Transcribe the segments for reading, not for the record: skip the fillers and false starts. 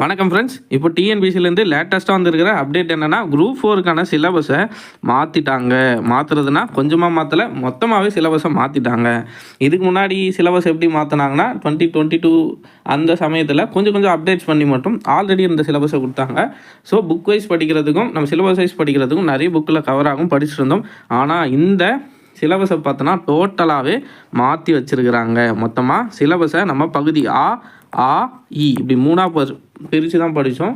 வணக்கம் ஃப்ரெண்ட்ஸ். இப்போ டிஎன்பிசிலேருந்து லேட்டஸ்ட்டாக வந்திருக்கிற அப்டேட் என்னென்னா, குரூப் 4க்கான சிலபஸை மாற்றிட்டாங்க. மாற்றுறதுனா கொஞ்சமாக மாற்றலை, மொத்தமாகவே சிலபஸை மாற்றிட்டாங்க. இதுக்கு முன்னாடி சிலபஸ் எப்படி மாற்றினாங்கன்னா 2022 அந்த சமயத்தில் கொஞ்சம் அப்டேட்ஸ் பண்ணி மட்டும் ஆல்ரெடி இந்த சிலபஸை கொடுத்தாங்க. ஸோ புக் வைஸ் படிக்கிறதுக்கும் நம்ம சிலபஸ் வைஸ் படிக்கிறதுக்கும் நிறைய புக்கில் கவர் ஆகும் படிச்சுட்டு இருந்தோம். ஆனால் இந்த சிலபஸை பார்த்தோன்னா டோட்டலாகவே மாற்றி வச்சுருக்கிறாங்க. மொத்தமாக சிலபஸை நம்ம பகுதி ஆ இ இப்படி மூணாக பிரித்து தான் படித்தோம்.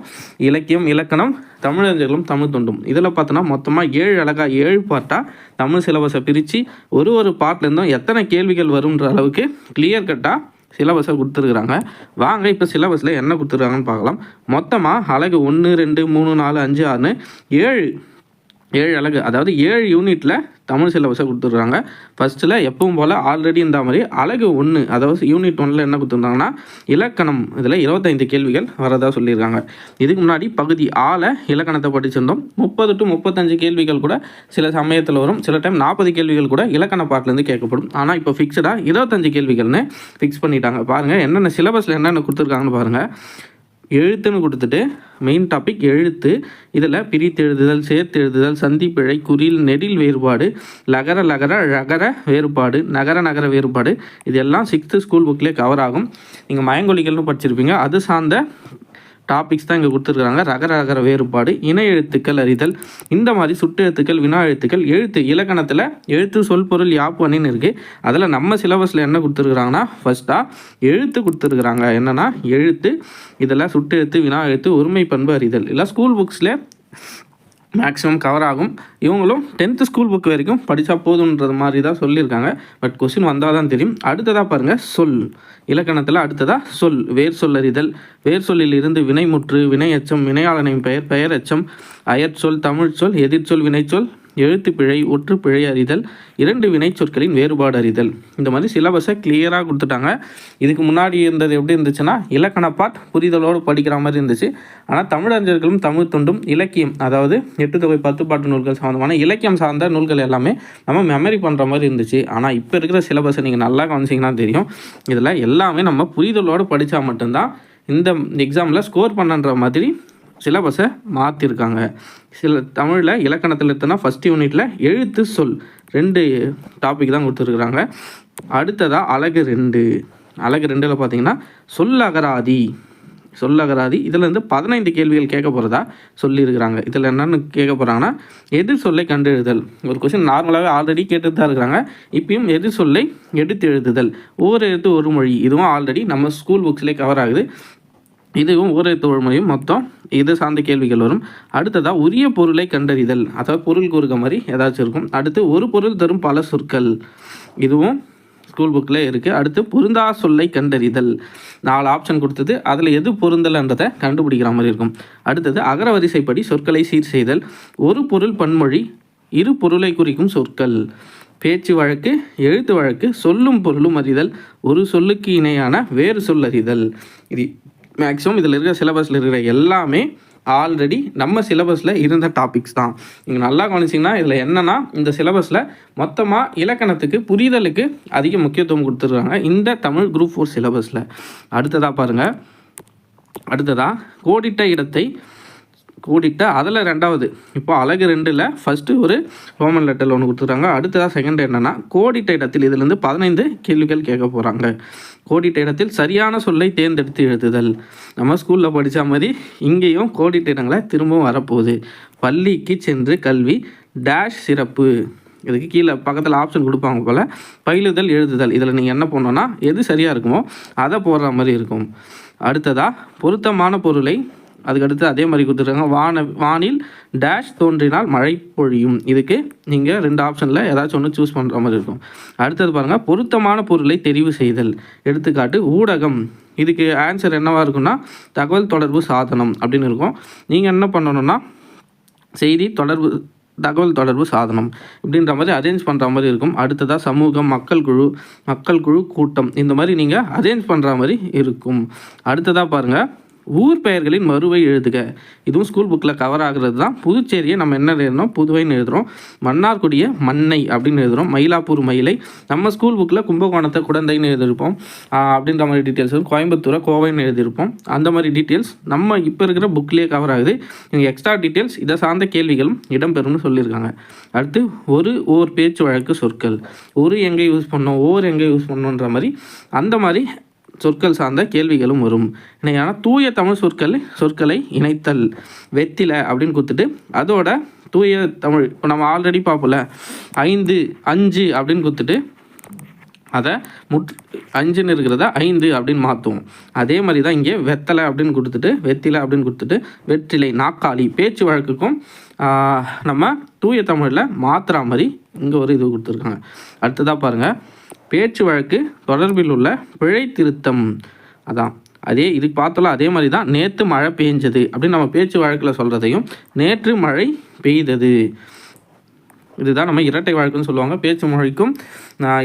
இலக்கியம், இலக்கணம், தமிழறிஞர்களும், தமிழ் தொண்டும். இதில் பார்த்தோன்னா மொத்தமாக 7 பார்ட்டாக தமிழ் சிலபஸை பிரித்து ஒரு பார்ட்லேருந்தும் எத்தனை கேள்விகள் வரும்ன்ற அளவுக்கு கிளியர் கட்டாக சிலபஸை கொடுத்துருக்குறாங்க. வாங்க இப்போ சிலபஸில் என்ன கொடுத்துருக்காங்கன்னு பார்க்கலாம். மொத்தமாக அலகு 1, 2, 3, 4, 5, 6 7 அலகு, அதாவது 7 யூனிட்டில் தமிழ் சிலபஸை கொடுத்துருக்காங்க. ஃபஸ்ட்டில் எப்பவும் போல் ஆல்ரெடி இந்த மாதிரி அலகு 1, அதாவது யூனிட் 1ல் என்ன கொடுத்துருந்தாங்கன்னா இலக்கணம், இதில் 25 கேள்விகள் வரதா சொல்லியிருக்காங்க. இதுக்கு முன்னாடி பகுதி ஆல இலக்கணத்தை படிச்சிருந்தோம். 30 to 35 கேள்விகள் கூட சில சமயத்தில் வரும், சில டைம் 40 கேள்விகள் கூட இலக்கண பாட்டிலேருந்து கேட்கப்படும். ஆனால் இப்போ ஃபிக்ஸ்டாக 25 கேள்விகள்னு ஃபிக்ஸ் பண்ணிட்டாங்க. பாருங்கள் என்னென்ன சிலபஸில் என்னென்ன கொடுத்துருக்காங்கன்னு பாருங்கள். எழுத்துன்னு கொடுத்துட்டு மெயின் டாபிக் எழுத்து. இதில் பிரித்து எழுதுதல், சேர்த்து எழுதுதல், சந்திப்பிழை, குறில், நெடில் வேறுபாடு, ரகர வேறுபாடு, நகர வேறுபாடு, இதெல்லாம் 6th ஸ்கூல் புக்லேயே கவர் ஆகும். நீங்கள் மயங்கொலிகள்னு படிச்சிருப்பீங்க, அது சார்ந்த டாபிக்ஸ் தான் இங்கே கொடுத்துருக்குறாங்க. ரகர வேறுபாடு, இணை எழுத்துக்கள் அறிதல், இந்த மாதிரி சுட்டு எழுத்துக்கள், வினா எழுத்துக்கள், எழுத்து இலக்கணத்தில் எழுத்து, சொல், பொருள், யாப்பு, அணின்னு இருக்குது. அதில் நம்ம சிலபஸில் என்ன கொடுத்துருக்குறாங்கன்னா ஃபஸ்ட்டாக எழுத்து கொடுத்துருக்குறாங்க. என்னென்னா எழுத்து, இதில் சுட்டு எழுத்து, வினா எழுத்து, ஒருமை பண்பு அறிதல், இல்லை ஸ்கூல் புக்ஸில் மேக்ஸிமம் கவர் ஆகும். இவங்களும் 10th ஸ்கூல் புக் வரைக்கும் படித்தா போதுன்றது மாதிரி தான் சொல்லியிருக்காங்க. பட் கொஸ்டின் வந்தால் தான் தெரியும். அடுத்ததாக பாருங்கள், சொல் இலக்கணத்தில் அடுத்ததாக சொல், வேர் சொல்லறிதல், வேர் சொல்லில் இருந்து வினைமுற்று, வினை எச்சம், வினையாளனின் பெயர், பெயர் எச்சம், அயற்சொல், தமிழ் சொல், எதிர்ச்சொல், வினைச்சொல், எழுத்து பிழை, ஒற்று பிழை அறிதல், 2 வினைச்சொற்களின் வேறுபாடு அறிதல். இந்த மாதிரி சிலபஸை கிளியராக கொடுத்துட்டாங்க. இதுக்கு முன்னாடி இருந்தது எப்படி இருந்துச்சுன்னா இலக்கண பாட் புரிதலோடு படிக்கிற மாதிரி இருந்துச்சு. ஆனால் தமிழறிஞர்களும், தமிழ் தொண்டும், இலக்கியம், அதாவது 8 தொகை 10 பாட்டு நூல்கள் சம்மந்தமான இலக்கியம் சார்ந்த நூல்கள் எல்லாமே நம்ம மெமரி பண்ணுற மாதிரி இருந்துச்சு. ஆனால் இப்போ இருக்கிற சிலபஸை நீங்கள் நல்லா கவனிச்சிங்கன்னா தெரியும். இதில் எல்லாமே நம்ம புரிதலோடு படித்தா மட்டும்தான் இந்த எக்ஸாமில் ஸ்கோர் பண்ணுற மாதிரி சிலபஸை மாற்றிருக்காங்க. சில தமிழில் இலக்கணத்தில் எடுத்தோன்னா ஃபஸ்ட் யூனிட்டில் எழுத்து, சொல் 2 டாபிக் தான் கொடுத்துருக்குறாங்க. அடுத்ததாக அலகு 2ல் பார்த்தீங்கன்னா சொல்லகராதி, இதில் இருந்து 15 கேள்விகள் கேட்க போகிறதா சொல்லியிருக்கிறாங்க. இதில் என்னென்னு கேட்க போகிறாங்கன்னா எதிர் சொல்லை கண்டெழுதல். ஒரு கொஸ்டின் நார்மலாகவே ஆல்ரெடி கேட்டு தான் இருக்கிறாங்க. இப்பயும் எதிர் சொல்லை எடுத்து எழுதுதல், ஓர் எழுத்து ஒரு மொழி, இதுவும் ஆல்ரெடி நம்ம ஸ்கூல் புக்ஸ்லேயே கவர் ஆகுது. இதுவும் ஒரு எழுத்து ஒரு மொழியும் மொத்தம் இது சார்ந்த கேள்விகள் வரும். அடுத்ததாக உரிய பொருளை கண்டறிதல், அதாவது பொருள் கூறுக மாதிரி ஏதாச்சும் இருக்கும். அடுத்து ஒரு பொருள் தரும் பல சொற்கள், இதுவும் ஸ்கூல் புக்கில் இருக்குது. அடுத்து பொருந்தா சொல்லை கண்டறிதல், 4 ஆப்ஷன் கொடுத்தது, அதில் எது பொருந்தலைன்றதை கண்டுபிடிக்கிற மாதிரி இருக்கும். அடுத்தது அகரவரிசைப்படி சொற்களை சீர் செய்தல், ஒரு பொருள் பன்மொழி, 2 பொருளை குறிக்கும் சொற்கள், பேச்சு வழக்கு, எழுத்து வழக்கு, சொல்லும் பொருளும் அறிதல், ஒரு சொல்லுக்கு இணையான வேறு சொல் அறிதல். இது மேக்ஸிமம் இதில் இருக்கிற சிலபஸில் இருக்கிற எல்லாமே ஆல்ரெடி நம்ம சிலபஸில் இருந்த டாபிக்ஸ் தான். நீங்கள் நல்லா கவனிச்சிங்கன்னா இதில் என்னென்னா இந்த சிலபஸில் மொத்தமாக இலக்கணத்துக்கு புரிதலுக்கு அதிக முக்கியத்துவம் கொடுத்துருக்காங்க இந்த தமிழ் குரூப் 4 சிலபஸில். அடுத்ததாக பாருங்கள், கோடிட்ட அதில் 2வது இப்போ அலகு 2ல் ஃபஸ்ட்டு ஒரு ரோமன் லெட்டரில் ஒன்று கொடுத்துருக்காங்க. அடுத்ததாக செகண்ட் என்னென்னா கோடிட்ட இடத்தில் இதிலேருந்து 15 கேள்விகள் கேட்க போகிறாங்க. கோடிட்ட இடத்தில் சரியான சொல்லை தேர்ந்தெடுத்து எழுதுதல், நம்ம ஸ்கூலில் படித்த மாதிரி இங்கேயும் கோடிட்ட இடங்களை திரும்பவும் வரப்போகுது. பள்ளிக்கு சென்று கல்வி டேஷ் சிறப்பு, இதுக்கு கீழே பக்கத்தில் ஆப்ஷன் கொடுப்பாங்க போல், பயிலுதல், எழுதுதல், இதில் நீங்கள் என்ன பண்ணணுன்னா எது சரியாக இருக்குமோ அதை போடுற மாதிரி இருக்கும். அடுத்ததாக பொருத்தமான பொருளை, அதுக்கடுத்து அதே மாதிரி கொடுத்துருக்காங்க. வானில் டேஷ் தோன்றினால் மழை பொழியும், இதுக்கு நீங்கள் 2 ஆப்ஷனில் ஏதாச்சும் ஒன்று சூஸ் பண்ணுற மாதிரி இருக்கும். அடுத்தது பாருங்கள், பொருத்தமான பொருளை தெரிவு செய்தல், எடுத்துக்காட்டு ஊடகம், இதுக்கு ஆன்சர் என்னவாக இருக்குன்னா தகவல் தொடர்பு சாதனம் அப்படின்னு இருக்கும். நீங்கள் என்ன பண்ணணுன்னா தகவல் தொடர்பு சாதனம் இப்படின்ற மாதிரி அரேஞ்ச் பண்ணுற மாதிரி இருக்கும். அடுத்ததாக சமூகம், மக்கள் குழு, கூட்டம், இந்த மாதிரி நீங்கள் அரேஞ்ச் பண்ணுற மாதிரி இருக்கும். அடுத்ததாக பாருங்கள், ஊர் பெயர்களின் மறுவை எழுதுக. இதுவும் ஸ்கூல் புக்கில் கவர் ஆகிறது தான். புதுச்சேரியை நம்ம என்ன எழுதுறோம், புதுவைன்னு எழுதுகிறோம். மன்னார்குடியை மண்ணை அப்படின்னு எழுதுகிறோம். மயிலாப்பூர் மயிலை. நம்ம ஸ்கூல் புக்கில் கும்பகோணத்தை குடந்தைன்னு எழுதியிருப்போம் அப்படின்ற மாதிரி டீட்டெயில்ஸ் இருக்கும். கோயம்புத்தூரை கோவைன்னு எழுதியிருப்போம். அந்த மாதிரி டீட்டெயில்ஸ் நம்ம இப்போ இருக்கிற புக்லேயே கவர் ஆகுது. இங்கே எக்ஸ்ட்ரா டீட்டெயில்ஸ் இதை சார்ந்த கேள்விகளும் இடம்பெறும்னு சொல்லியிருக்காங்க. அடுத்து ஓர் பேச்சு வழக்கு சொற்கள். ஒரு எங்கே யூஸ் பண்ணோம், ஓர் எங்கே யூஸ் பண்ணோன்ற மாதிரி அந்த மாதிரி சொற்கள் சார்ந்த கேள்விகளும் வரும். இணையான தூய தமிழ் சொற்களை இணைத்தல். வெத்தில அப்படின்னு கொடுத்துட்டு அதோட தூய தமிழ் இப்போ நம்ம ஆல்ரெடி பார்ப்போம்ல 5 5 அப்படின்னு கொடுத்துட்டு அதை 5ன்னு இருக்கிறத 5 அப்படின்னு மாற்றுவோம். அதே மாதிரி தான் இங்கே வெத்தலை அப்படின்னு கொடுத்துட்டு வெத்திலை அப்படின்னு கொடுத்துட்டு வெற்றிலை நாக்காளி பேச்சு வழக்குக்கும் நம்ம தூய தமிழில் மாற்றுற மாதிரி இங்கே ஒரு இது கொடுத்துருக்காங்க. அடுத்ததாக பாருங்கள், பேச்சு வழக்கு தொடர்பில் உள்ள பிழை திருத்தம். அதான் அதே இதுக்கு பார்த்தோம்ல அதே மாதிரி தான் நேற்று மழை பெஞ்சது அப்படின்னு நம்ம பேச்சு வழக்கில் சொல்கிறதையும் நேற்று மழை பெய்தது இதுதான் நம்ம இரட்டை வழக்குன்னு சொல்லுவாங்க. பேச்சு மொழிக்கும்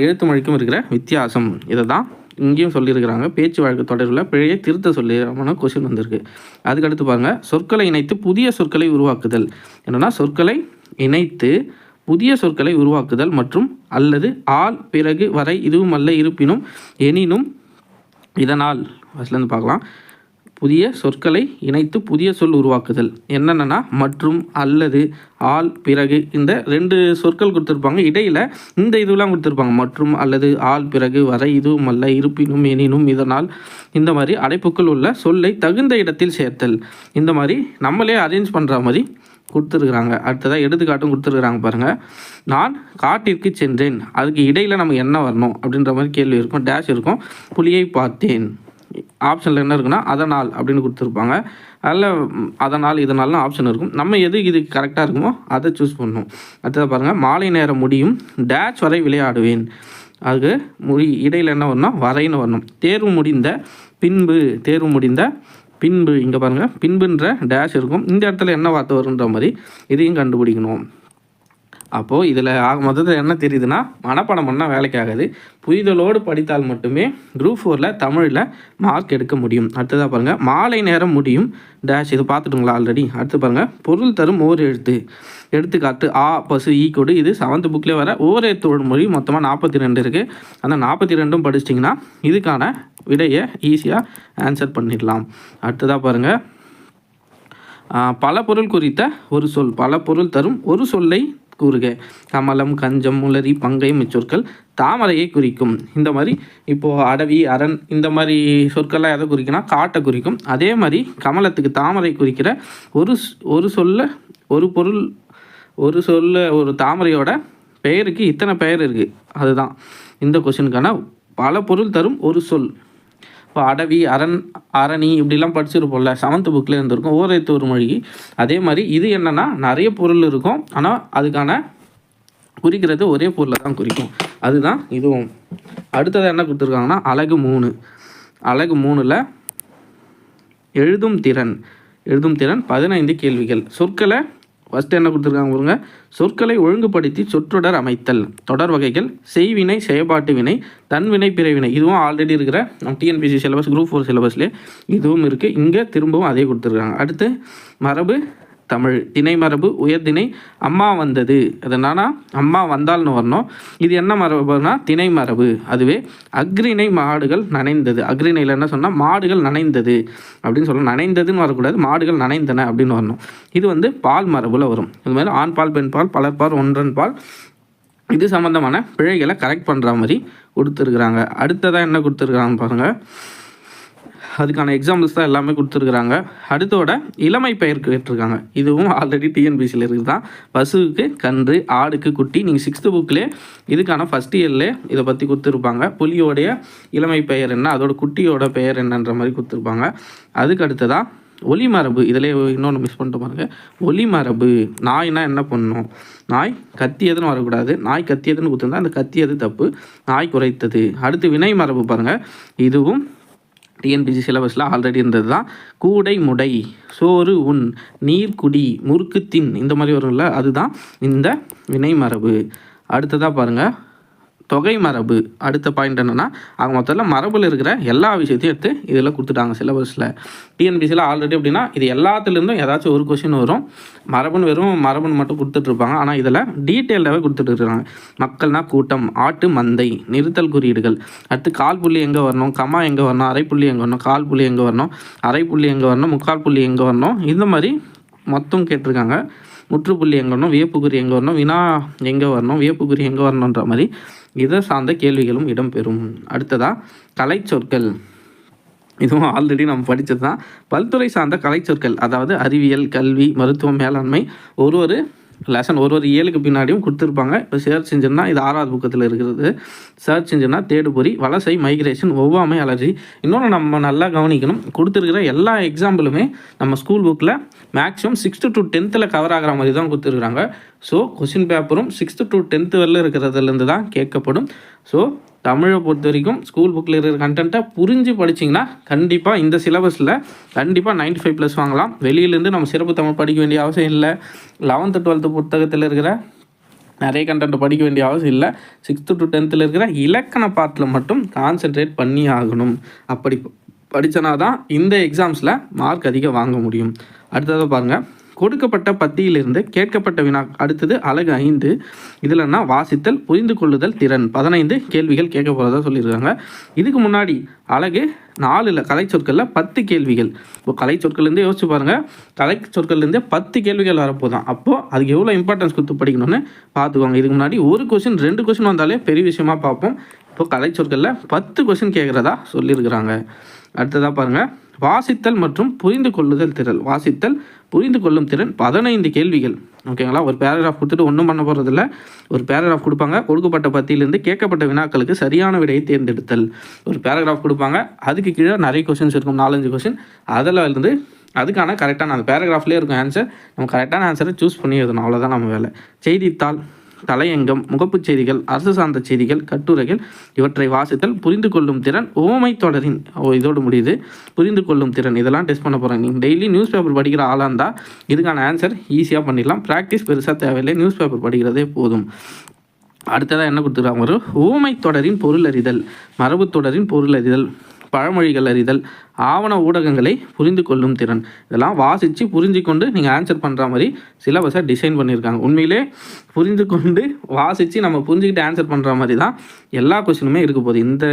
எழுத்து மொழிக்கும் இருக்கிற வித்தியாசம் இதை தான் இங்கேயும் சொல்லியிருக்கிறாங்க. பேச்சு வழக்கு தொடர்பில் பிழையை திருத்த சொல்லி கொஸ்டின் வந்திருக்கு. அதுக்கடுத்து பாருங்கள், சொற்களை இணைத்து புதிய சொற்களை உருவாக்குதல். என்னென்னா சொற்களை இணைத்து புதிய சொற்களை உருவாக்குதல் மற்றும் அல்லது ஆல் பிறகு வரை இதுவும் அல்ல இருப்பினும் எனினும் இதனால் ஃபஸ்ட்லேருந்து பார்க்கலாம். புதிய சொற்களை இணைத்து புதிய சொல் உருவாக்குதல் என்னென்னா மற்றும் அல்லது ஆல் பிறகு இந்த 2 சொற்கள் கொடுத்துருப்பாங்க. இடையில் இந்த இதுவெல்லாம் கொடுத்துருப்பாங்க. மற்றும் அல்லது ஆல் பிறகு வரை இதுவும் அல்ல இருப்பினும் எனினும் இதனால் இந்த மாதிரி அடைப்புக்குள் உள்ள சொல்லை தகுந்த இடத்தில் சேர்த்தல். இந்த மாதிரி நம்மளே அரேஞ்ச் பண்ணுற மாதிரி கொடுத்துருக்குறாங்க. அடுத்ததாக எடுத்துக்காட்டும் கொடுத்துருக்குறாங்க பாருங்கள். நான் காட்டிற்கு சென்றேன், அதுக்கு இடையில் நம்ம என்ன வரணும் அப்படின்ற மாதிரி கேள்வி இருக்கும். டேஷ் இருக்கும். புலியை பார்த்தேன். ஆப்ஷனில் என்ன இருக்குன்னா அதனால் அப்படின்னு கொடுத்துருப்பாங்க. அதில் அதனால் இதனால்னு ஆப்ஷன் இருக்கும். நம்ம எது இதுக்கு கரெக்டாக இருக்குமோ அதை சூஸ் பண்ணணும். அடுத்ததாக பாருங்கள், மாலை நேரம் முடியும் டேஷ் வரை விளையாடுவேன். அதுக்கு இடையில் என்ன வரணும், வரைன்னு வரணும். தேர்வு முடிந்த பின்பு இங்கே பாருங்கள், பின்புன்ற டேஷ் இருக்கும். இந்த இடத்துல என்ன வார்த்தை வருன்ற மாதிரி இதையும் கண்டுபிடிக்கணும். அப்போது இதில் மொத்தத்தில் என்ன தெரியுதுன்னா, மனப்பாடம் பண்ணால் வேலைக்கு ஆகாது. புரிதலோடு படித்தால் மட்டுமே குரூப் 4ல் தமிழில் மார்க் எடுக்க முடியும். அடுத்ததாக பாருங்கள், மாலை நேரம் முடியும் டேஷ். இது பார்த்துட்டுங்களா ஆல்ரெடி. அடுத்து பாருங்கள், பொருள் தரும் ஓர் எழுத்து. எடுத்துக்காட்டு ஆ பசு ஈ கொடு. இது 7th புக்லேயே வர ஓர் எழுத்து மொழி. மொத்தமாக 42 இருக்குது. அந்த 42ம் படிச்சிட்டிங்கன்னா இதுக்கான விடையை ஈஸியாக ஆன்சர் பண்ணிடலாம். அடுத்ததாக பாருங்கள், பல பொருள் குறித்த ஒரு சொல். பல பொருள் தரும் ஒரு சொல்லை கூறுக. கமலம் கஞ்சம் முளரி பங்கயம் இச்சொற்கள் தாமரையை குறிக்கும். இந்த மாதிரி இப்போது அடவி அரண் இந்த மாதிரி சொற்கள்லாம் எதை குறிக்குன்னா காட்டை குறிக்கும். அதே மாதிரி கமலத்துக்கு தாமரை குறிக்கிற ஒரு சொல்ல ஒரு தாமரையோட பெயருக்கு இத்தனை பெயர் இருக்குது. அதுதான் இந்த கொஸ்டினுக்கான பல பொருள் தரும் ஒரு சொல். இப்போ அடவி அரணி இப்படிலாம் படிச்சிருப்போம்ல 7th புக்கில் இருந்திருக்கும் ஓரெழுத்து ஒரு மொழி. அதே மாதிரி இது என்னென்னா நிறைய பொருள் இருக்கும், ஆனால் அதுக்கான குறிக்கிறது ஒரே பொருளை தான் குறிக்கும். அதுதான் இதுவும். அடுத்தது என்ன கொடுத்துருக்காங்கன்னா அலகு 3. அலகு 3ல் எழுதும் திறன் 15 கேள்விகள். சொற்களை ஃபஸ்ட்டு என்ன கொடுத்துருக்காங்க பாருங்க, சொற்களை ஒழுங்குபடுத்தி சொற்றொடர் அமைத்தல். தொடர் வகைகள் செய்வினை செயற்பாட்டு வினை தன்வினை பிறவினை. இதுவும் ஆல்ரெடி இருக்கிற நம்ம டிஎன்பிசி சிலபஸ் குரூப் 4 சிலபஸ்லேயே இதுவும் இருக்குது. இங்கே திரும்பவும் அதே கொடுத்துருக்காங்க. அடுத்து மரபு தமிழ் திணை மரபு உயர்திணை அம்மா வந்தது. அது என்னன்னா அம்மா வந்தால்னு வரணும். இது என்ன மரபுனா திணை மரபு. அதுவே அக்ரிணை மாடுகள் நனைந்தது. அக்ரிணையில் என்ன சொன்னால் மாடுகள் நனைந்தது அப்படின்னு சொல்லணும். நனைந்ததுன்னு வரக்கூடாது, மாடுகள் நனைந்தன அப்படின்னு வரணும். இது பால் மரபில் வரும். இது மாதிரி ஆண் பால் பெண் பால் பலர்பால் ஒன்றன் பால் இது சம்மந்தமான பிழைகளை கரெக்ட் பண்ணுற மாதிரி கொடுத்துருக்குறாங்க. அடுத்ததாக என்ன கொடுத்துருக்குறாங்கன்னு பாருங்கள். அதுக்கான எக்ஸாம்பிள்ஸ் தான் எல்லாமே கொடுத்துருக்குறாங்க. அடுத்தோட இளமை பெயர் கேட்டிருக்காங்க. இதுவும் ஆல்ரெடி டிஎன்பிசியில் இருக்குது தான். பசுவுக்கு கன்று, ஆடுக்கு குட்டி. நீங்கள் 6th புக்கிலே இதுக்கான ஃபஸ்ட் இயர்லேயே இதை பற்றி கொடுத்துருப்பாங்க. புலியோடைய இளமை பெயர் என்ன, அதோட குட்டியோட பெயர் என்னன்ற மாதிரி கொடுத்துருப்பாங்க. அதுக்கு அடுத்ததாக ஒலி மரபு. இதில் இன்னொன்று மிஸ் பண்ணிட்டு பாருங்க. ஒலி மரபு நாய்னா என்ன பண்ணணும், நாய் கத்தியதுன்னு வரக்கூடாது. நாய் கத்தியதுன்னு கொடுத்துருந்தா அந்த கத்தியது தப்பு, நாய் குறைத்தது. அடுத்து வினை மரபு பாருங்கள். இதுவும் டிஎன்பிசி சிலபஸில் ஆல்ரெடி இருந்தது தான். கூடை முடை, சோறு உண், நீர் குடி, முறுக்கு தின் இந்த மாதிரி வரும்ல, அதுதான் இந்த வினை மரபு. அடுத்ததாக பாருங்கள் தொகை மரபு. அடுத்த பாயிண்ட் என்னென்னா அவங்க மொத்தத்தில் மரபில் இருக்கிற எல்லா விஷயத்தையும் எடுத்து இதில் கொடுத்துட்டாங்க சிலபஸில். டிஎன்பிசியில் ஆல்ரெடி எப்படின்னா இது எல்லாத்துலேருந்தும் ஏதாச்சும் ஒரு கொஷின் வரும். மரபுன்னு மட்டும் கொடுத்துட்ருப்பாங்க. ஆனால் இதில் டீட்டெயில்டாகவே கொடுத்துட்ருக்காங்க. மக்கள்னா கூட்டம், ஆட்டு மந்தை, நிறுத்தல் குறியீடுகள், அடுத்து கால் புள்ளி எங்கே வரணும், கமா எங்கே வரணும், அரை புள்ளி எங்கே வரணும், கால் புள்ளி எங்கே வரணும், அரை புள்ளி எங்கே வரணும், முக்கால் புள்ளி எங்கே வரணும், இந்த மாதிரி மொத்தம் கேட்டிருக்காங்க. முற்றுப்புள்ளி எங்கே வரணும், வியப்புக்குறி எங்கே வரணும், வினா எங்கே வரணும், வியப்புக்குறி எங்கே வரணுன்ற மாதிரி இதை சார்ந்த கேள்விகளும் இடம்பெறும். அடுத்ததாக கலைச்சொற்கள். இதுவும் ஆல்ரெடி நம்ம படித்தது தான். பல்துறை சார்ந்த கலைச்சொற்கள், அதாவது அறிவியல், கல்வி, மருத்துவம், மேலாண்மை, ஒரு லெசன் ஒரு ஏழுக்கு பின்னாடியும் கொடுத்துருப்பாங்க. இப்போ சர்ச் இன்ஜின்னா இது 6வது புக்கத்தில் இருக்கிறது. சர்ச் இன்ஜின்னா தேடுபொறி, வலசை, மைக்ரேஷன், ஒவ்வாமை, அலர்ஜி. இன்னொன்று நம்ம நல்லா கவனிக்கணும், கொடுத்துருக்கிற எல்லா எக்ஸாம்பிளுமே நம்ம ஸ்கூல் புக்கில் maximum 6th to 10th cover ஆகிற மாதிரி தான் கொடுத்துருக்குறாங்க. ஸோ கொஷின் பேப்பரும் 6th to 10th வரல இருக்கிறதுலேருந்து தான் கேட்கப்படும். ஸோ தமிழை பொறுத்த வரைக்கும் ஸ்கூல் புக்கில் இருக்கிற கண்டென்ட்டை புரிஞ்சு படிச்சிங்கன்னா கண்டிப்பாக இந்த சிலபஸில் கண்டிப்பாக 95+ வாங்கலாம். வெளியிலேருந்து நம்ம சிறப்பு தமிழ் படிக்க வேண்டிய அவசியம் இல்லை. 11th 12th புத்தகத்தில் இருக்கிற நிறைய கண்டென்ட் படிக்க வேண்டிய அவசியம் இல்லை. 6th to 10th இருக்கிற இலக்கண பாட்டில் மட்டும் கான்சென்ட்ரேட் பண்ணி ஆகணும். அப்படி படித்தனா தான் இந்த எக்ஸாம்ஸில் மார்க் அதிகம் வாங்க முடியும். அடுத்ததாக பாருங்கள், கொடுக்கப்பட்ட பத்தியிலிருந்து கேட்கப்பட்ட வினா. அடுத்தது அலகு 5. இதில்னா வாசித்தல், புரிந்து கொள்ளுதல் திறன் 15 கேள்விகள் கேட்க போகிறதா சொல்லியிருக்காங்க. இதுக்கு முன்னாடி அலகு 4 கலைச்சொற்களில் 10 கேள்விகள். இப்போ கலைச்சொற்கள்லேருந்தே யோசிச்சு பாருங்கள், கலைச்சொற்கள்லேருந்தே 10 கேள்விகள் வரப்போதான். அப்போது அதுக்கு எவ்வளோ இம்பார்ட்டன்ஸ் கொடுத்து படிக்கணும்னு பார்த்துக்கோங்க. இதுக்கு முன்னாடி ஒரு கொஷின் 2 கொஷின் வந்தாலே பெரிய விஷயமா பார்ப்போம். இப்போது கலைச்சொற்களில் 10 கொஷின் கேட்குறதா சொல்லியிருக்கிறாங்க. அடுத்ததாக பாருங்கள், வாசித்தல் மற்றும் புரிந்து கொள்ளுதல் திறன். வாசித்தல், புரிந்து கொள்ளும் திறன் 15 கேள்விகள். ஓகேங்களா? ஒரு பேராகிராஃப் கொடுத்துட்டு ஒன்றும் பண்ண போகிறதில்ல. ஒரு பேராகிராஃப் கொடுப்பாங்க, கொடுக்கப்பட்ட பத்தியிலிருந்து கேட்கப்பட்ட வினாக்களுக்கு சரியான விடையை தேர்ந்தெடுத்தல். ஒரு பேராகிராஃப் கொடுப்பாங்க, அதுக்கு கீழே நிறைய கொஷின்ஸ் இருக்கும், 4-5 கொஷின். அதில் இருந்து அதுக்கான கரெக்டான அந்த பேராகிராஃப்லேயே இருக்கும் ஆன்சர். நம்ம கரெக்டான ஆன்சரை சூஸ் பண்ணி எழுதணும். அவ்வளோதான் நம்ம வேலை. செய்தித்தாள், தலையங்கம், முகப்புச் செய்திகள், அரசு சார்ந்த செய்திகள், கட்டுரைகள் இவற்றை வாசித்தல், புரிந்து கொள்ளும் திறன், ஓமை தொடரின் இதோடு முடியுது. புரிந்து கொள்ளும் திறன் இதெல்லாம் டெஸ்ட் பண்ண போகிறேன். நீங்கள் டெய்லி நியூஸ் பேப்பர் படிக்கிற ஆளாக இருந்தால் இதுக்கான ஆன்சர் ஈஸியாக பண்ணிடலாம். ப்ராக்டிஸ் பெருசாக தேவையில்லை, நியூஸ் பேப்பர் படிக்கிறதே போதும். அடுத்ததாக என்ன கொடுத்துருக்காங்க, ஒரு ஓமை தொடரின் பொருள் அறிதல், மரபு தொடரின் பொருள் அறிதல், பழமொழிகள் அறிதல், ஆவண ஊடகங்களை புரிந்து கொள்ளும் திறன். இதெல்லாம் வாசித்து புரிஞ்சு கொண்டு நீங்கள் ஆன்சர் பண்ணுற மாதிரி சிலபஸை டிசைன் பண்ணியிருக்காங்க. உண்மையிலே புரிந்து கொண்டு வாசித்து நம்ம புரிஞ்சுக்கிட்டு ஆன்சர் பண்ணுற மாதிரி தான் எல்லா கொஸ்டினுமே இருக்க போகுது. இந்த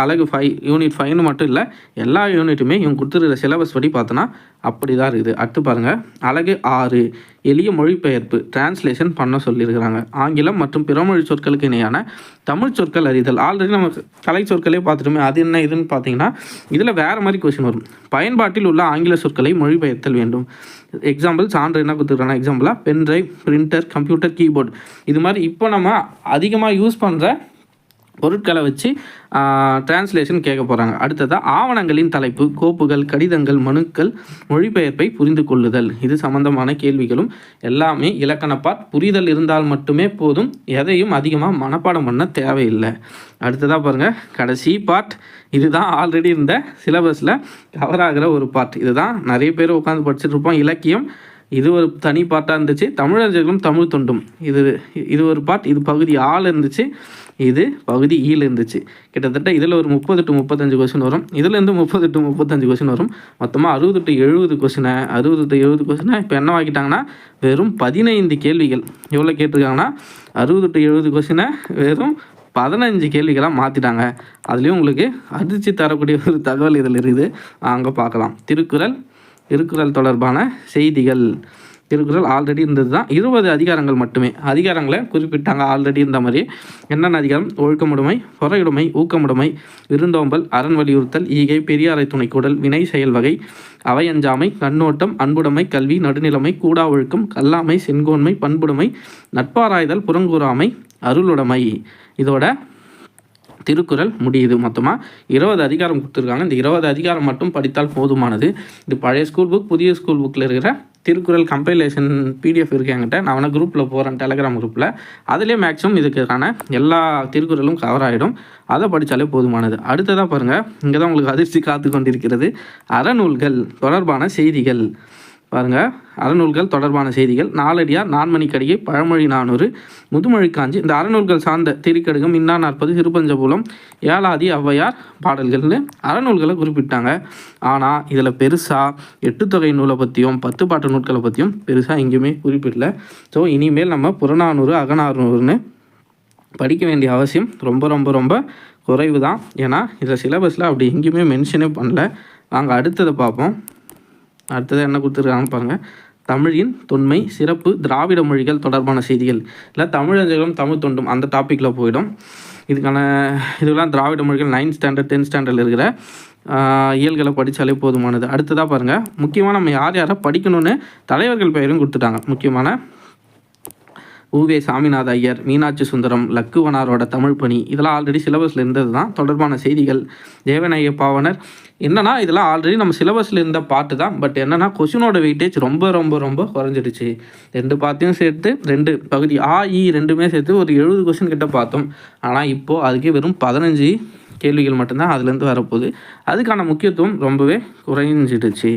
அலகு 5 யூனிட் 5 மட்டும் இல்லை, எல்லா யூனிட்டுமே இவங்க கொடுத்துருக்கிற சிலபஸ் படி பார்த்தோன்னா அப்படி தான் இருக்குது. அடுத்து பாருங்கள், அலகு 6 எளிய மொழிபெயர்ப்பு, டிரான்ஸ்லேஷன் பண்ண சொல்லியிருக்கிறாங்க. ஆங்கிலம் மற்றும் பிறமொழி சொற்களுக்கு இணையான தமிழ் சொற்கள் அறிதல். ஆல்ரெடி நம்ம கலை சொற்களே பார்த்துட்டோமே, அது என்ன இதுன்னு பார்த்தீங்கன்னா இதில் வேறு மாதிரி கொஸ்டின் வரும். பயன்பாட்டில் உள்ள ஆங்கில சொற்களை மொழிபெயர்த்தல் வேண்டும். எக்ஸாம்பிள் சான்று என்ன கொடுத்துருக்காங்க, எக்ஸாம்பிளாக பென்ட்ரைவ், பிரிண்டர், கம்ப்யூட்டர், கீபோர்டு. இது மாதிரி இப்போ நம்ம அதிகமாக யூஸ் பண்ணுற பொருட்களை வச்சு டிரான்ஸ்லேஷன் கேட்க போகிறாங்க. அடுத்ததாக ஆவணங்களின் தலைப்பு, கோப்புகள், கடிதங்கள், மனுக்கள் மொழிபெயர்ப்பை புரிந்து கொள்ளுதல். இது சம்பந்தமான கேள்விகளும் எல்லாமே இலக்கணப்பாட் புரிதல் இருந்தால் மட்டுமே போதும். எதையும் அதிகமாக மனப்பாடம் பண்ண தேவையில்லை. அடுத்ததாக பாருங்கள், கடைசி பார்ட். இதுதான் ஆல்ரெடி இருந்த சிலபஸில் கவர் ஆகிற ஒரு பார்ட். இதுதான் நிறைய பேர் உட்காந்து படிச்சுட்டு இருப்போம். இலக்கியம் இது ஒரு தனி பார்ட்டாக இருந்துச்சு. தமிழர்களும் தமிழ் தொண்டும் இது ஒரு பார்ட். இது பகுதி 6 இருந்துச்சு, இது பகுதி 7 இருந்துச்சு. கிட்டத்தட்ட இதில் ஒரு 30 to 35 கொஸ்டின் வரும். இதுலேருந்து 30 to 35 கொஸ்டின் வரும். மொத்தமாக 60 to 70 கொஸ்டினை 60 to 70 கொஸ்டினை இப்போ என்ன ஆக்கிட்டாங்கன்னா வெறும் 15 கேள்விகள். எவ்வளோ கேட்டிருக்காங்கன்னா 60 to 70 கொஸ்டினை வெறும் 15 கேள்விகளாக மாற்றிட்டாங்க. அதுலேயும் உங்களுக்கு அதிர்ச்சி தரக்கூடிய ஒரு தகவல் இதில் இருக்குது, அங்கே பார்க்கலாம். திருக்குறள் தொடர்பான செய்திகள். திருக்குறள் ஆல்ரெடி இருந்தது தான். 20 அதிகாரங்கள் மட்டுமே. அதிகாரங்களை குறிப்பிட்டாங்க ஆல்ரெடி இருந்த மாதிரி. என்னென்ன அதிகாரம்? ஒழுக்கமுடைமை, பொறையுடைமை, ஊக்கமுடைமை, விருந்தோம்பல், அரண் வலியுறுத்தல், ஈகை, பெரியாரை துணைக்கூடல், வினை செயல் வகை, அவையஞ்சாமை, கண்ணோட்டம், அன்புடைமை, கல்வி, நடுநிலைமை, கூடா ஒழுக்கம், கல்லாமை, செங்கோன்மை, பண்புடைமை, நட்பாராய்தல், புறங்கூறாமை, அருளுடைமை. இதோட திருக்குறள் முடியுது. மொத்தமாக 20 அதிகாரம் கொடுத்துருக்காங்க. இந்த 20 அதிகாரம் மட்டும் படித்தால் போதுமானது. இது பழைய ஸ்கூல் புக், புதிய ஸ்கூல் புக்கில் இருக்கிற திருக்குறள் கம்பைலேஷன் பிடிஎஃப் இருக்கு என்கிட்ட. நான் வேணால் குரூப்பில் போகிறேன், டெலகிராம் குரூப்பில். அதிலே மேக்ஸிமம் இதுக்கான எல்லா திருக்குறளும் கவர் ஆகிடும். அதை படித்தாலே போதுமானது. அடுத்ததாக பாருங்கள், இங்கே தான் உங்களுக்கு அதிர்ச்சி காத்து கொண்டிருக்கிறது. அறநூல்கள் தொடர்பான செய்திகள். பாருங்கள், அறநூல்கள் தொடர்பான செய்திகள், நாலடியார், நான்மணிக்கடிகை, பழமொழி 400, முதுமொழி காஞ்சி, இந்த அறநூல்கள் சார்ந்த திருக்கடுகம், இன்னா 40, சிறுபஞ்சபூலம், ஏலாதி, ஔவையார் பாடல்கள்னு அறநூல்களை குறிப்பிட்டாங்க. ஆனால் இதில் பெருசாக 8 தொகை நூலை பற்றியும் 10 பாட்டு நூல்களை பற்றியும் பெருசாக எங்கேயுமே குறிப்பிடல. ஸோ இனிமேல் நம்ம புறநானூறு, அகநானூறுன்னு படிக்க வேண்டிய அவசியம் ரொம்ப ரொம்ப ரொம்ப குறைவு தான். ஏன்னா இதில் சிலபஸில் அப்படி எங்கேயுமே மென்ஷனே பண்ணல. வாங்க அடுத்ததை பார்ப்போம். அடுத்தது என்ன கொடுத்துருக்காங்கன்னு பாருங்கள். தமிழின் தொன்மை, சிறப்பு, திராவிட மொழிகள் தொடர்பான செய்திகள், இல்லை தமிழஞ்சகம், தமிழ் தொண்டும் அந்த டாப்பிக்கில் போயிடும். இதுக்கெல்லாம் திராவிட மொழிகள் 9th ஸ்டாண்டர்ட் 10th ஸ்டாண்டர்டில் இருக்கிற இயல்களை படித்தாலே போதுமானது. அடுத்ததாக பாருங்கள், முக்கியமாக நம்ம யார் யாரை படிக்கணும்னு தலைவர்கள் பெயரும் கொடுத்துட்டாங்க. முக்கியமான உவே சாமிநாத ஐயர், மீனாட்சி சுந்தரம், லக்குவனாரோட தமிழ் பணி, இதெல்லாம் ஆல்ரெடி சிலபஸில் இருந்தது தான். தொடர்பான செய்திகள், தேவநாயக பாவனர், என்னென்னா இதெல்லாம் ஆல்ரெடி நம்ம சிலபஸில் இருந்த பாட்டு தான். பட் என்னென்னா கொஷினோட வெயிட்டேஜ் ரொம்ப ரொம்ப ரொம்ப குறைஞ்சிடுச்சு. 2 பார்த்தையும் சேர்த்து 2 பகுதி ரெண்டுமே சேர்த்து ஒரு 70 கொஷின் கிட்ட பார்த்தோம். ஆனால் இப்போது அதுக்கே வெறும் 15 கேள்விகள் மட்டும்தான் அதுலேருந்து வரப்போகுது. அதுக்கான முக்கியத்துவம் ரொம்பவே குறைஞ்சிடுச்சு.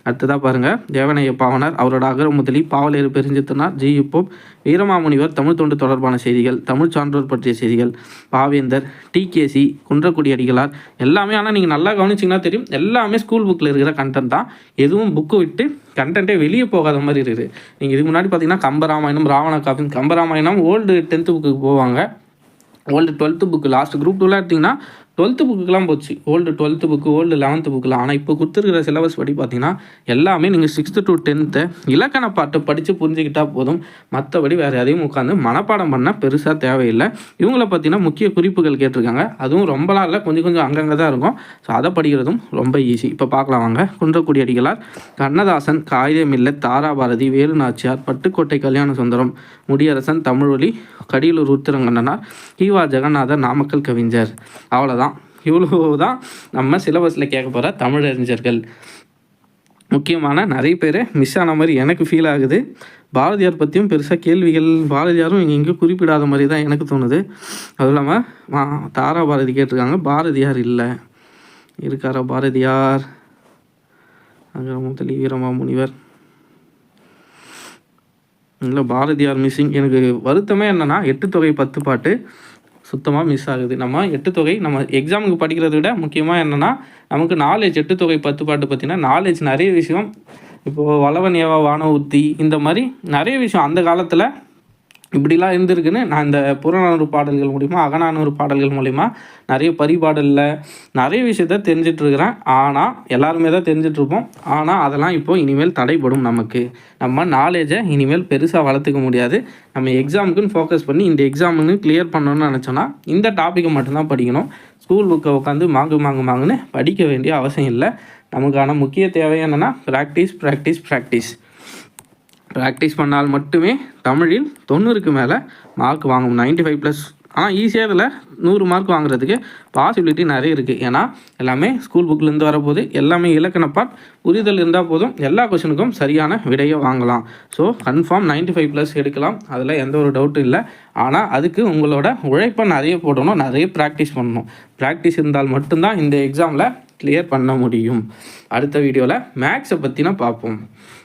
அடுத்ததாக பாருங்கள், தேவநாயக பாவனர், அவரோட அகரமுதலி, பாவலேறு பெருஞ்சித்தனார், ஜி யுப்போப், வீரமாமுனிவர் தமிழ் தொண்டு தொடர்பான செய்திகள், தமிழ் சான்றோர் பற்றிய செய்திகள், பாவேந்தர், டிகேசி, குன்றக்குடி அடிகளார், எல்லாமே. ஆனால் நீங்கள் நல்லா கவனிச்சிங்கன்னா தெரியும், எல்லாமே ஸ்கூல் புக்கில் இருக்கிற கண்டென்ட் தான். எதுவும் புக்கு விட்டு கண்டென்ட்டே வெளியே போகாத மாதிரி இருக்குது. நீங்கள் இதுக்கு முன்னாடி பார்த்தீங்கன்னா கம்பராமாயணம், ராவண காவியம், கம்பராமாயணம் ஓல்டு 10th புக்குக்கு போவாங்க. Old 12th book last group 2 எடுத்திங்கன்னா 12th புக்குக்கெலாம் போச்சு. Old 12th book, old 11th புக்கெலாம். ஆனால் இப்போ கொடுத்துருக்கிற சிலபஸ் படி பார்த்தீங்கன்னா எல்லாமே நீங்கள் 6th to 10th இலக்கண பாட்டை படித்து புரிஞ்சுக்கிட்டால் போதும். மற்றபடி வேறு எதையும் உட்காந்து மனப்பாடம் பண்ண பெருசாக தேவையில்லை. இவங்கள பார்த்தீங்கன்னா முக்கிய குறிப்புகள் கேட்டிருக்காங்க. அதுவும் ரொம்பலாம் இல்லை, கொஞ்சம் கொஞ்சம் அங்கங்கே தான் இருக்கும். ஸோ அதை படிக்கிறதும் ரொம்ப ஈஸி. இப்போ பார்க்கலாம் வாங்க. குன்றக்குடி அடிகளார், கண்ணதாசன், காகிதமில்லை, தாராபாரதி, வேலுநாச்சியார், பட்டுக்கோட்டை கல்யாண சுந்தரம், முடியரசன், தமிழ்வழி, கடியலூர் உத்திரங்கண்ணனார், கீவா ஜெகநாதர், நாமக்கல் கவிஞர். அவ்வளோதான். இவ்வளோ தான் நம்ம சிலபஸில் கேட்க போகிற தமிழறிஞர்கள். முக்கியமான நிறைய பேர் மிஸ் ஆன மாதிரி எனக்கு ஃபீல் ஆகுது. பாரதியார் பற்றியும் பெருசாக கேள்விகள், பாரதியாரும் இங்கே எங்கேயும் குறிப்பிடாத மாதிரி தான் எனக்கு தோணுது. அதுவும் இல்லாமல் தாராபாரதி கேட்டிருக்காங்க, பாரதியார் இல்லை. இருக்காரா பாரதியார்? அகரமுதலி, வீரமாமுனிவர் இல்லை, பாரதியார் மிஸ்ஸிங். எனக்கு வருத்தமே என்னென்னா 8 தொகை 10 பாட்டு சுத்தமாக மிஸ் ஆகுது. நம்ம 8 தொகை நம்ம எக்ஸாமுக்கு படிக்கிறத விட முக்கியமாக என்னென்னா நமக்கு நாலேஜ் 8 தொகை 10 பாட்டு பார்த்திங்கன்னா நாலேஜ் நிறைய விஷயம். இப்போது வளவன் ஏவா வான உத்தி, இந்த மாதிரி நிறைய விஷயம் அந்த காலத்தில் இப்படிலாம் இருந்திருக்குன்னு நான் இந்த புறநானூறு பாடல்கள் மூலிமா, அகநானூறு பாடல்கள் மூலிமா நிறைய பரிபாடலில் நிறைய விஷயத்த தெரிஞ்சிட்ருக்கிறேன். ஆனால் எல்லாருமே தான் தெரிஞ்சிட்ருப்போம். ஆனால் அதெல்லாம் இப்போது இனிமேல் தடைப்படும். நமக்கு நம்ம நாலேஜை இனிமேல் பெருசாக வளர்த்துக்க முடியாது. நம்ம எக்ஸாமுக்குன்னு ஃபோக்கஸ் பண்ணி இந்த எக்ஸாமுன்னு கிளியர் பண்ணணும்னு நினச்சோன்னா இந்த டாப்பிக்கை மட்டும்தான் படிக்கணும். ஸ்கூல் புக்கை உட்காந்து மாங்குன்னு படிக்க வேண்டிய அவசியம் இல்லை. நமக்கான முக்கிய தேவை என்னென்னா ப்ராக்டிஸ் பண்ணால் மட்டுமே தமிழில் 90க்கு மேலே மார்க் வாங்கும். 95+. ஆனால் ஈஸியாக இதில் 100 மார்க் வாங்குறதுக்கு பாசிபிலிட்டி நிறைய இருக்குது. ஏன்னா எல்லாமே ஸ்கூல் புக்கிலேருந்து வரப்போது, எல்லாமே இலக்கண பார்ட் புரிதல் இருந்தால் போதும், எல்லா கொஷனுக்கும் சரியான விடையை வாங்கலாம். ஸோ கன்ஃபார்ம் 95+ எடுக்கலாம், அதில் எந்த ஒரு டவுட்டும் இல்லை. ஆனால் அதுக்கு உங்களோட உழைப்பை நிறைய போடணும், நிறைய ப்ராக்டிஸ் பண்ணணும். ப்ராக்டிஸ் இருந்தால் மட்டும்தான் இந்த எக்ஸாமில் கிளியர் பண்ண முடியும். அடுத்த வீடியோவில் மேக்ஸை பற்றினா பார்ப்போம்.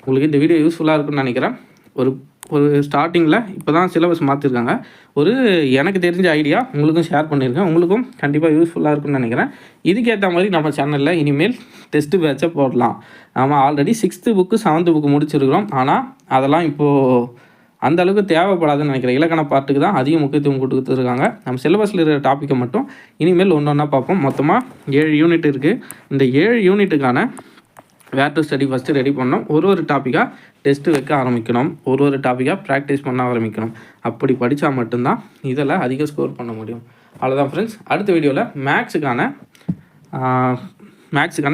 உங்களுக்கு இந்த வீடியோ யூஸ்ஃபுல்லாக இருக்குன்னு நினைக்கிறேன். ஒரு ஸ்டார்டிங்கில் இப்போ தான் சிலபஸ் மாற்றிருக்காங்க. எனக்கு தெரிஞ்ச ஐடியா உங்களுக்கும் ஷேர் பண்ணியிருக்கேன். உங்களுக்கும் கண்டிப்பாக யூஸ்ஃபுல்லாக இருக்குன்னு நினைக்கிறேன். இதுக்கேற்ற மாதிரி நம்ம சேனலில் இனிமேல் டெஸ்ட்டு பேட்சை போடலாம். நம்ம already 6th book 7th book முடிச்சிருக்கிறோம். ஆனால் அதெல்லாம் இப்போது அந்த அளவுக்கு தேவைப்படாதுன்னு நினைக்கிறேன். இலக்கண பாட்டுக்கு தான் அதிக முக்கியத்துவம் கொடுத்துருக்காங்க. நம்ம சிலபஸில் இருக்கிற டாப்பிக்கை மட்டும் இனிமேல் ஒன்றா பார்ப்போம். மொத்தமாக 7 யூனிட் இருக்குது. இந்த 7 யூனிட்டுக்கான வேர் டு ஸ்டடி ஃபஸ்ட்டு ரெடி பண்ணோம். ஒரு டாப்பிக்காக டெஸ்ட்டு வைக்க ஆரம்பிக்கணும். ஒரு டாப்பிக்காக ப்ராக்டிஸ் பண்ண ஆரம்பிக்கணும். அப்படி படித்தா மட்டும்தான் இதில் அதிக ஸ்கோர் பண்ண முடியும். அவ்வளோதான் ஃப்ரெண்ட்ஸ். அடுத்த வீடியோவில் மேக்ஸுக்கான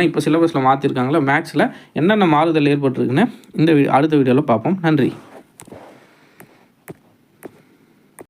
இப்போ சிலபஸில் மாற்றிருக்காங்களா, மேக்ஸில் என்னென்ன மாறுதல் ஏற்பட்டிருக்குன்னு அடுத்த வீடியோவில் பார்ப்போம். நன்றி.